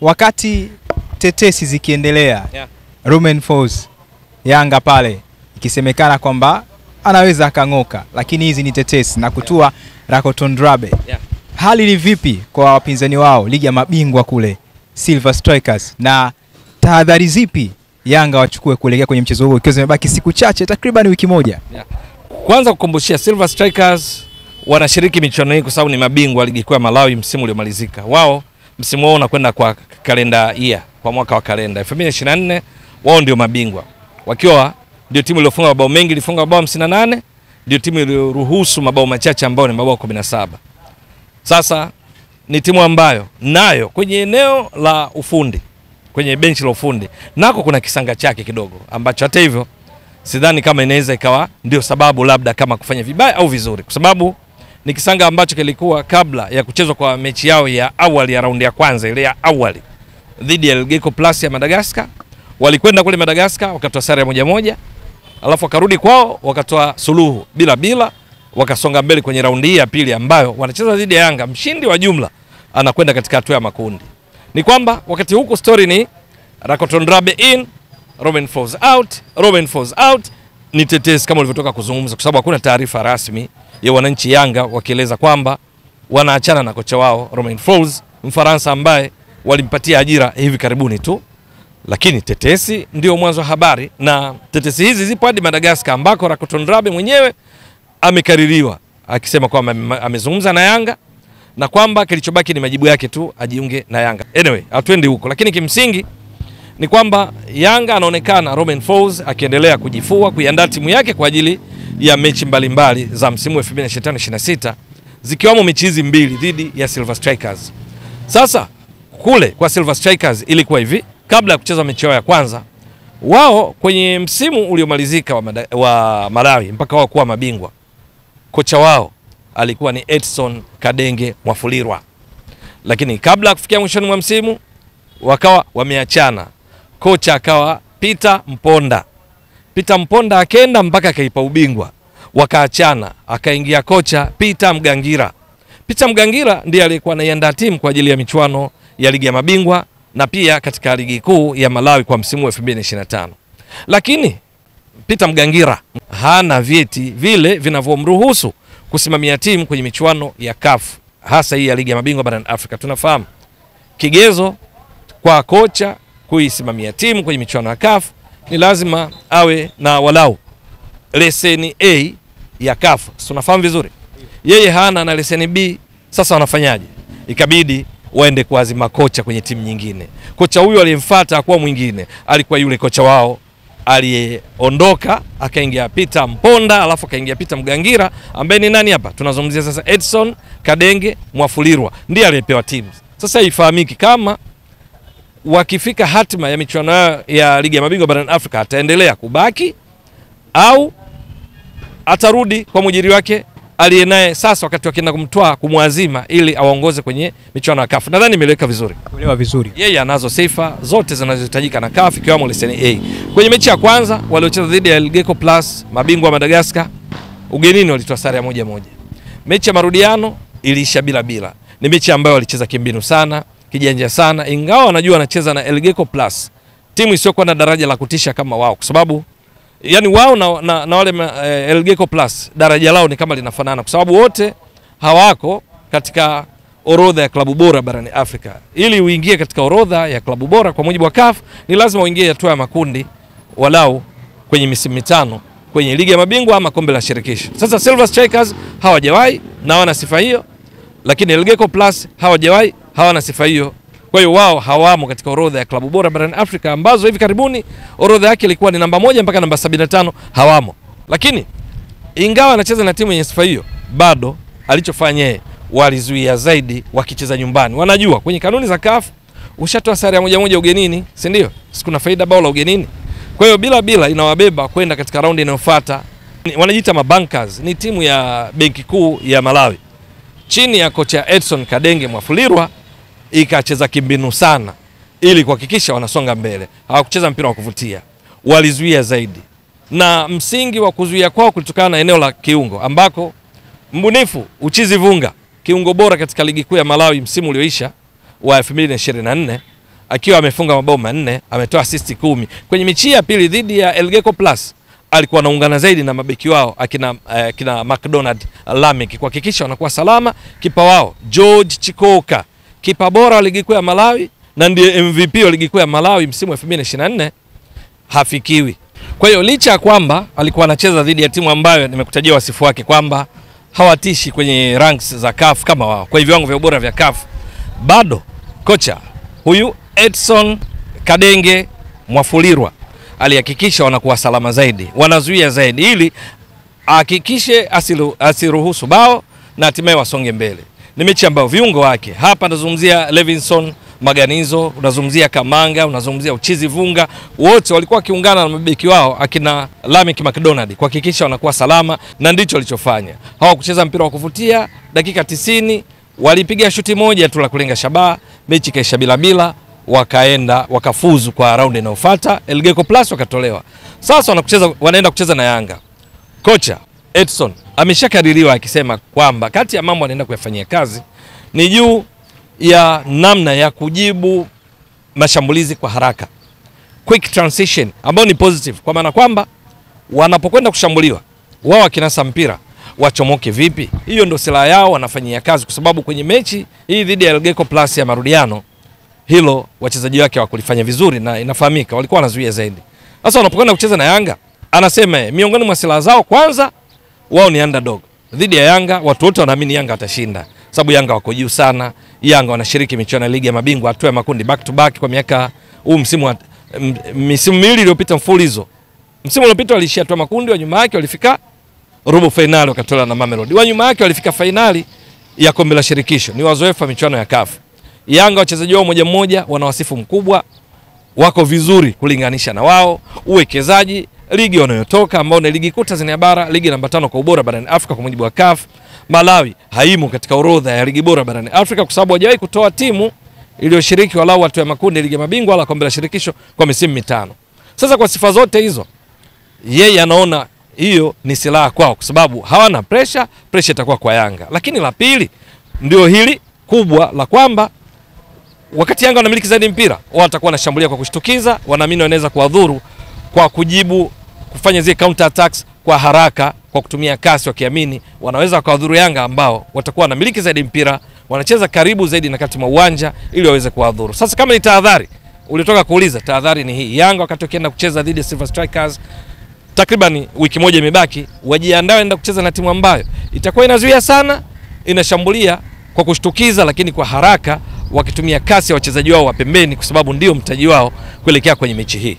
wakati tetesi zikiendelea, Romain Folz Yanga pale ikisemekana kwamba anaweza akang'oka, lakini hizi ni tetesi na kutua Rakoton Drabe. Hali ni vipi kwa wapinzani wao ligi ya mabingwa kule Silver Strikers, na tahadhari zipi Yanga wachukue kuelekea kwenye mchezo huo ikiwa zimebaki siku chache, takriban wiki moja? Kwanza kukumbushia, Silver Strikers wanashiriki michuano hii kwa sababu ni mabingwa ligi kuu ya Malawi msimu uliomalizika. Wao msimu wao unakwenda kwa kalenda year, kwa mwaka wa kalenda 2024 wao ndio mabingwa. Wakiwa ndio timu iliyofunga mabao mengi, ilifunga mabao 58, ndio timu iliyoruhusu mabao machache ambao ni mabao 17. Sasa ni timu ambayo nayo kwenye eneo la ufundi, kwenye benchi la ufundi nako kuna kisanga chake kidogo, ambacho hata hivyo sidhani kama inaweza ikawa ndio sababu labda kama kufanya vibaya au vizuri, kwa sababu ni kisanga ambacho kilikuwa kabla ya kuchezwa kwa mechi yao ya awali ya raundi ya kwanza, ile ya awali dhidi ya Elgeco Plus ya Madagascar. Walikwenda kule Madagascar wakatoa sare ya 1-1, alafu wakarudi kwao wakatoa suluhu bila, wakasonga mbele kwenye raundi hii ya pili ambayo wanacheza dhidi ya Yanga. Mshindi wa jumla anakwenda katika hatua ya makundi. Ni kwamba wakati huko story ni Rakoton Drabe in, Romain Folz out, Romain Folz out. Ni tetesi kama ulivyotoka kuzungumza, kwa sababu hakuna taarifa rasmi ya wananchi Yanga wakieleza kwamba wanaachana na kocha wao Romain Folz, Mfaransa ambaye walimpatia ajira hivi karibuni tu. Lakini tetesi ndio mwanzo wa habari, na tetesi hizi zipo hadi Madagascar ambako Rakoton Drabe mwenyewe amekaririwa akisema kwamba amezungumza na Yanga na kwamba kilichobaki ni majibu yake tu ajiunge na Yanga. Anyway, hatuendi huko, lakini kimsingi ni kwamba Yanga anaonekana Romain Folz akiendelea kujifua kuiandaa timu yake kwa ajili ya mechi mbalimbali za msimu 2025-26, zikiwamo mechi hizi mbili dhidi ya Silver Strikers. Sasa kule kwa Silver Strikers ilikuwa hivi, kabla ya kucheza mechi yao ya kwanza, wao kwenye msimu uliomalizika wa Malawi mpaka wao kuwa mabingwa, kocha wao alikuwa ni Edson Kadenge Mwafulirwa. Lakini kabla ya kufikia mwishoni mwa msimu wakawa wameachana. Kocha akawa Peter Mponda. Peter Mponda akaenda mpaka akaipa ubingwa, wakaachana, akaingia kocha Peter Mgangira. Peter Mgangira ndiye aliyekuwa anaiandaa timu kwa ajili ya michuano ya ligi ya mabingwa na pia katika ligi kuu ya Malawi kwa msimu 2025. Lakini Peter Mgangira hana vyeti vile vinavyomruhusu kusimamia timu kwenye michuano ya CAF, hasa hii ya ligi ya mabingwa barani Afrika. Tunafahamu kigezo kwa kocha kuisimamia timu kwenye michuano ya CAF ni lazima awe na walau leseni A ya CAF. Tunafahamu vizuri. Yeye hana na leseni B. Sasa wanafanyaje? Ikabidi waende kuazima kocha kwenye timu nyingine. Kocha huyu aliyemfuata hakuwa mwingine, alikuwa yule kocha wao aliyeondoka, akaingia Peter Mponda, alafu akaingia Peter Mgangira ambaye ni nani hapa? Tunazungumzia sasa Edson Kadenge Mwafulirwa, ndiye aliyepewa timu. Sasa ifahamiki kama wakifika hatima ya michuano ya ligi ya mabingwa barani Afrika ataendelea kubaki au atarudi kwa mjiri wake aliyenaye sasa wakati wakienda kumtoa kumwazima ili awaongoze kwenye michuano ya CAF. Nadhani nimeeleweka vizuri. Kuelewa vizuri. Yeye anazo sifa zote zinazohitajika na CAF, ikiwemo leseni A. Kwenye mechi ya kwanza waliocheza dhidi ya Elgeco Plus, mabingwa wa Madagascar, ugenini walitoa sare ya 1-1. Mechi ya marudiano iliisha bila. Ni mechi ambayo walicheza kimbinu sana, kijanja sana, ingawa wanajua wanacheza na Elgeco Plus, timu isiyokuwa na daraja la kutisha kama wao, kwa sababu yani wao na wale Elgeco Plus daraja lao ni kama linafanana, kwa sababu wote hawako katika orodha ya klabu bora barani Afrika. Ili uingie katika orodha ya klabu bora kwa mujibu wa CAF ni lazima uingie hatua ya makundi walau kwenye misimu mitano kwenye ligi ya mabingwa ama kombe la shirikisho. Sasa Silver Strikers hawajawahi na wana sifa hiyo, lakini Elgeco Plus hawajawahi, hawana sifa hiyo. Kwa hiyo wao hawamo katika orodha ya klabu bora barani Afrika ambazo hivi karibuni orodha yake ilikuwa ni namba 1 mpaka namba 75, hawamo. Lakini ingawa anacheza na timu yenye sifa hiyo, bado alichofanya yeye walizuia zaidi wakicheza nyumbani. Wanajua kwenye kanuni za CAF ushatoa sare ya 1-1 ugenini, si ndio? Sikuna faida bao la ugenini. Kwa hiyo bila inawabeba kwenda katika raundi inayofuata. Wanajiita mabankers, ni timu ya benki kuu ya Malawi chini ya kocha Edson Kadenge Mwafulirwa, ikacheza kimbinu sana ili kuhakikisha wanasonga mbele. Hawakucheza mpira wa kuvutia, walizuia zaidi, na msingi wa kuzuia kwao kulitokana na eneo la kiungo ambako mbunifu Uchizi Vunga, kiungo bora katika ligi kuu ya Malawi msimu ulioisha wa 2024, akiwa amefunga mabao 4, ametoa assist 10. Kwenye mechi ya pili dhidi ya Elgeco Plus alikuwa anaungana zaidi na mabeki wao kina McDonald Lamek kuhakikisha wanakuwa salama. Kipa wao George Chikoka, kipa bora wa ligi kuu ya Malawi na ndiye MVP wa ligi kuu ya Malawi msimu wa 2024, hafikiwi. Kwa hiyo licha ya kwamba alikuwa anacheza dhidi ya timu ambayo nimekutajia wasifu wake kwamba hawatishi kwenye ranks za CAF kama wao, kwa hivyo viwango vya ubora vya CAF, bado kocha huyu Edson Kadenge Mwafulirwa alihakikisha wanakuwa salama zaidi, wanazuia zaidi ili hakikishe asiruhusu bao na hatimaye wasonge mbele. Ni mechi ambayo viungo wake hapa, nazungumzia Levinson Maganizo, unazungumzia Kamanga, unazungumzia Uchizi Vunga, wote walikuwa wakiungana na mabeki wao akina Lamek McDonald kuhakikisha wanakuwa salama, na ndicho walichofanya. Hawakucheza mpira wa kuvutia. Dakika 90 walipiga shuti moja tu la kulenga shabaha, mechi kaisha bila, wakafuzu kwa raundi inayofuata. Elgeco Plus wakatolewa. Sasa wanaenda kucheza na Yanga. Kocha Edson ameshakadiriwa akisema kwamba kati ya mambo anaenda kuyafanyia kazi ni juu ya namna ya kujibu mashambulizi kwa haraka, quick transition, ambao ni positive, kwa maana kwamba wanapokwenda kushambuliwa wao wakinasa mpira wachomoke vipi. Hiyo ndio silaha yao, wanafanyia kazi, kwa sababu kwenye mechi hii dhidi ya Elgeco Plus ya marudiano hilo wachezaji wake hawakulifanya vizuri na inafahamika walikuwa wanazuia zaidi. Sasa wanapokwenda kucheza na Yanga, anasema miongoni mwa silaha zao kwanza wao ni underdog. Dhidi ya Yanga watu wote wanaamini Yanga atashinda, sababu Yanga wako juu sana. Yanga wanashiriki michuano ya ligi ya mabingwa hatua ya makundi back to back kwa miaka misimu miwili iliyopita mfululizo. Msimu uliopita walishia hatua makundi, wa nyuma yake walifika robo finali wakatolewa na Mamelodi. Wa nyuma yake walifika finali ya kombe la shirikisho. Ni wazoefu wa michuano ya CAF. Yanga wachezaji wao mmoja wana wasifu mkubwa, wako vizuri kulinganisha na wao. Uwekezaji, ligi wanayotoka ambao ni ligi kuu Tanzania bara, ligi namba 5 kwa ubora barani Afrika kwa mujibu wa CAF. Malawi haimo katika orodha ya ligi bora barani Afrika kwa sababu hajawahi kutoa timu iliyoshiriki walau hatua ya makundi ligi ya mabingwa wala kombe la shirikisho kwa misimu 5. Sasa kwa sifa zote hizo, yeye anaona hiyo ni silaha kwao kwa sababu hawana pressure itakuwa kwa Yanga. Lakini la pili ndio hili kubwa la kwamba wakati Yanga wanamiliki zaidi mpira, wao watakuwa wanashambulia kwa kushtukiza, wanaamini wanaweza kuadhuru kwa kujibu, kufanya zile counter attacks kwa haraka kwa kutumia kasi, wakiamini wanaweza kuadhuru Yanga ambao watakuwa wanamiliki zaidi mpira, wanacheza karibu zaidi na kati mwa uwanja ili waweze kuadhuru. Sasa kama ni tahadhari ulitoka kuuliza, tahadhari ni hii: Yanga wakati wakienda kucheza dhidi ya Silver Strikers, takriban wiki moja imebaki, wajiandae enda kucheza na timu ambayo itakuwa inazuia sana, inashambulia kwa kushtukiza lakini kwa haraka, wakitumia kasi ya wachezaji wao wa pembeni kwa sababu ndio mtaji wao kuelekea kwenye mechi hii.